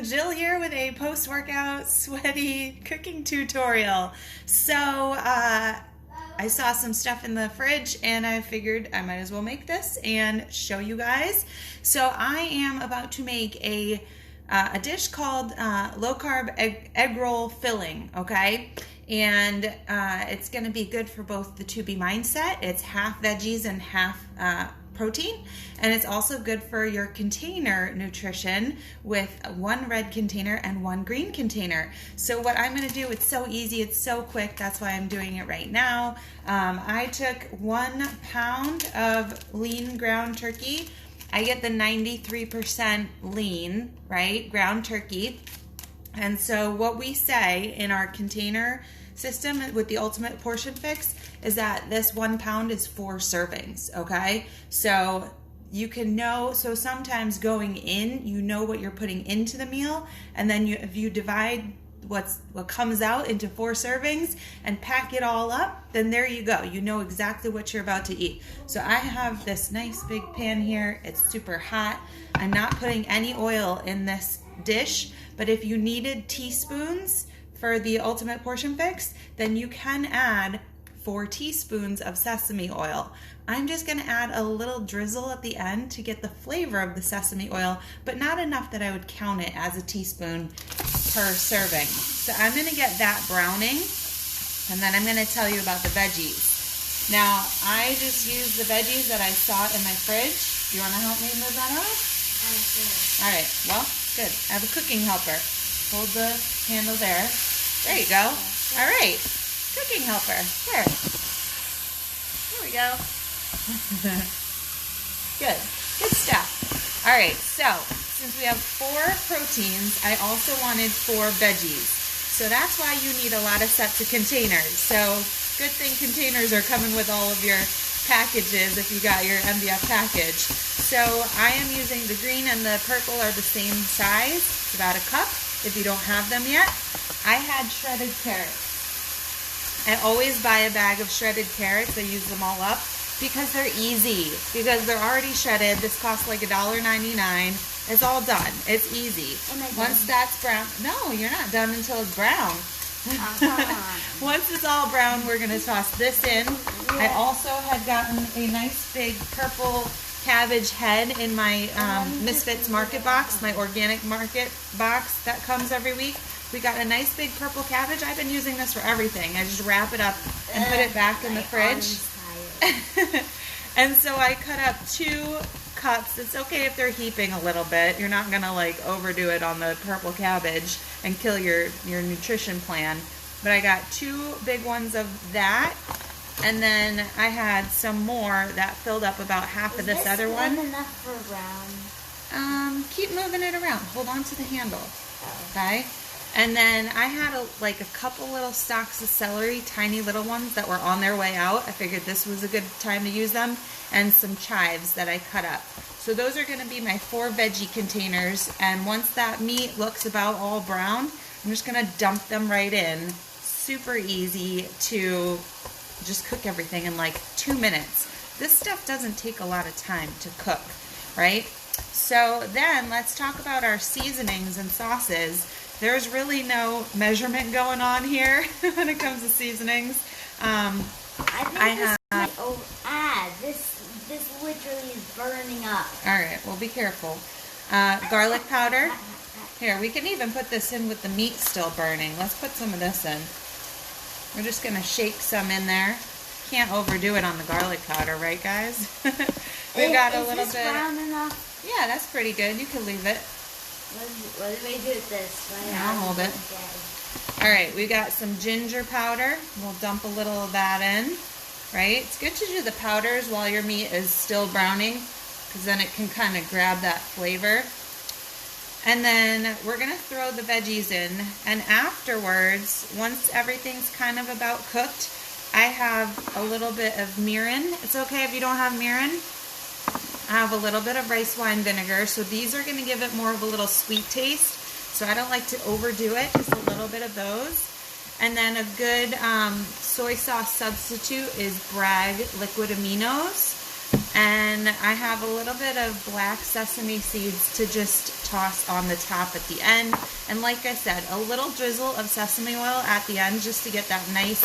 Jill here with a post-workout sweaty cooking tutorial. So I saw some stuff in the fridge and I figured I might as well make this and show you guys. So I am about to make a dish called low-carb egg roll filling, okay? And it's going to be good for both the To Be mindset. It's half veggies and half protein, and it's also good for your container nutrition with one red container and one green container. So what I'm going to do, it's so easy, it's so quick, that's why I'm doing it right now. I took 1 pound of lean ground turkey. I get the 93% lean, right, ground turkey. And so what we say in our container system with the Ultimate Portion Fix is that this 1 pound is 4 servings, okay? So you can know, so sometimes going in, you know what you're putting into the meal, and then if you divide what comes out into 4 servings and pack it all up, then there you go. You know exactly what you're about to eat. So I have this nice big pan here. It's super hot. I'm not putting any oil in this dish, but if you needed teaspoons for the Ultimate Portion Fix, then you can add 4 teaspoons of sesame oil. I'm just gonna add a little drizzle at the end to get the flavor of the sesame oil, but not enough that I would count it as a teaspoon per serving. So I'm gonna get that browning, and then I'm gonna tell you about the veggies. Now, I just used the veggies that I saw in my fridge. Do you wanna help me move that out? All right, well, good. I have a cooking helper. Hold the handle there. There you go. All right, cooking helper. Here. Here we go. Good. Good stuff. All right, so since we have 4 proteins, I also wanted 4 veggies. So that's why you need a lot of sets of containers. So good thing containers are coming with all of your packages if you got your MDF package. So I am using the green and the purple are the same size. It's about a cup if you don't have them yet. I had shredded carrots. I always buy a bag of shredded carrots. I use them all up because they're easy, because they're already shredded. This costs like $1.99. It's all done. It's easy. Once that's brown, no, you're not done until it's brown. Once it's all brown, we're gonna toss this in. I also had gotten a nice big purple cabbage head in my Misfits market box, my organic market box that comes every week. We got a nice big purple cabbage. I've been using this for everything. I just wrap it up and put it back in the fridge. And so I cut up 2 cups. It's okay if they're heaping a little bit. You're not gonna like overdo it on the purple cabbage and kill your nutrition plan. But I got 2 big ones of that. And then I had some more that filled up about half of this other one. Is enough for brown? Keep moving it around. Hold on to the handle. Okay? And then I had a couple little stalks of celery, tiny little ones that were on their way out. I figured this was a good time to use them. And some chives that I cut up. So those are going to be my 4 veggie containers. And once that meat looks about all brown, I'm just going to dump them right in. Super easy to just cook everything in like 2 minutes. This stuff doesn't take a lot of time to cook, right? So then let's talk about our seasonings and sauces. There's really no measurement going on here when it comes to seasonings. This literally is burning up. All right, well, be careful. Garlic powder. Here, we can even put this in with the meat still burning. Let's put some of this in. We're just going to shake some in there. Can't overdo it on the garlic powder, right, guys? We've got a little bit. Is this brown enough? Yeah, that's pretty good. You can leave it. What do we do with this? Yeah, I'll hold it. All right, we got some ginger powder. We'll dump a little of that in, right? It's good to do the powders while your meat is still browning, because then it can kind of grab that flavor. And then we're gonna throw the veggies in, and afterwards, once everything's kind of about cooked, I have a little bit of mirin. It's okay if you don't have mirin. I have a little bit of rice wine vinegar, so these are going to give it more of a little sweet taste. So I don't like to overdo it, just a little bit of those. And then a good soy sauce substitute is Bragg liquid aminos. And I have a little bit of black sesame seeds to just toss on the top at the end. And like I said, a little drizzle of sesame oil at the end just to get that nice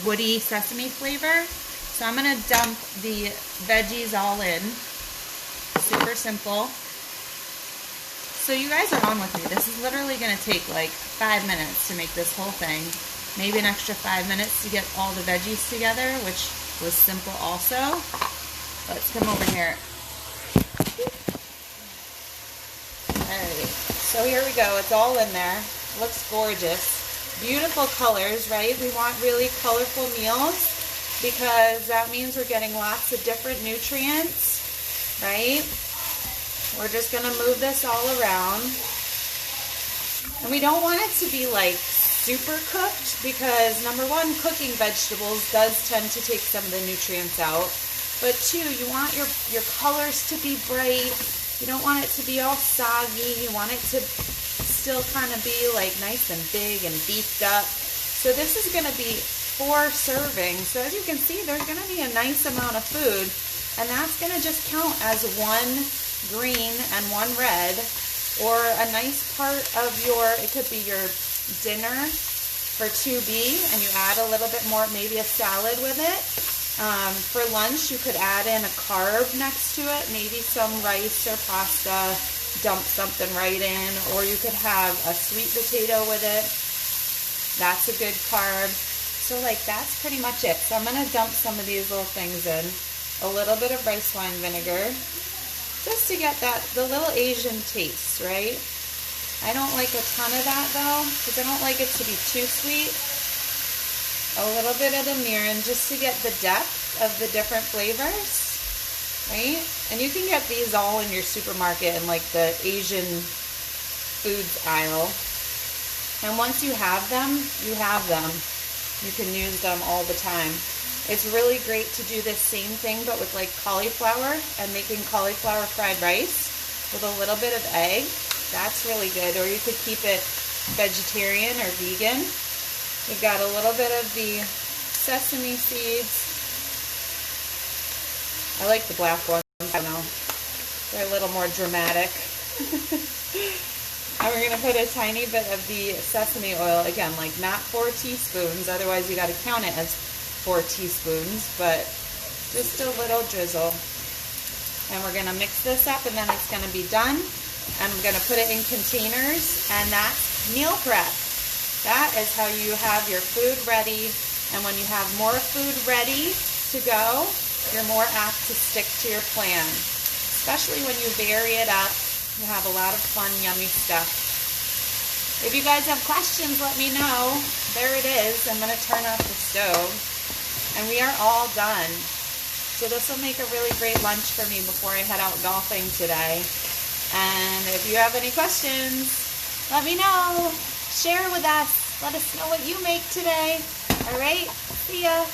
woody sesame flavor. So I'm going to dump the veggies all in. Super simple. So you guys are on with me. This is literally going to take like 5 minutes to make this whole thing. Maybe an extra 5 minutes to get all the veggies together, which was simple also. Let's come over here. Alrighty, so here we go. It's all in there. Looks gorgeous. Beautiful colors, right? We want really colorful meals because that means we're getting lots of different nutrients, right? We're just going to move this all around. And we don't want it to be like super cooked because number one, cooking vegetables does tend to take some of the nutrients out. But two, you want your colors to be bright. You don't want it to be all soggy. You want it to still kind of be like nice and big and beefed up. So this is going to be 4 servings. So as you can see, there's going to be a nice amount of food. And that's going to just count as 1 green and 1 red. Or a nice part of it could be your dinner for 2B. And you add a little bit more, maybe a salad with it. For lunch, you could add in a carb next to it, maybe some rice or pasta, dump something right in, or you could have a sweet potato with it. That's a good carb. So like that's pretty much it. So I'm going to dump some of these little things in. A little bit of rice wine vinegar, just to get the little Asian taste, right? I don't like a ton of that though, because I don't like it to be too sweet. A little bit of the mirin just to get the depth of the different flavors, right? And you can get these all in your supermarket in like the Asian foods aisle. And once you have them, you have them. You can use them all the time. It's really great to do this same thing but with like cauliflower and making cauliflower fried rice with a little bit of egg. That's really good. Or you could keep it vegetarian or vegan. We've got a little bit of the sesame seeds. I like the black ones, I don't know. They're a little more dramatic. And we're going to put a tiny bit of the sesame oil, again, like not 4 teaspoons, otherwise you got to count it as 4 teaspoons, but just a little drizzle. And we're going to mix this up and then it's going to be done. I'm going to put it in containers and that's meal prep. That is how you have your food ready, and when you have more food ready to go, you're more apt to stick to your plan. Especially when you vary it up, you have a lot of fun, yummy stuff. If you guys have questions, let me know. There it is. I'm going to turn off the stove, and we are all done. So this will make a really great lunch for me before I head out golfing today. And if you have any questions, let me know. Share with us. Let us know what you make today. All right. See ya.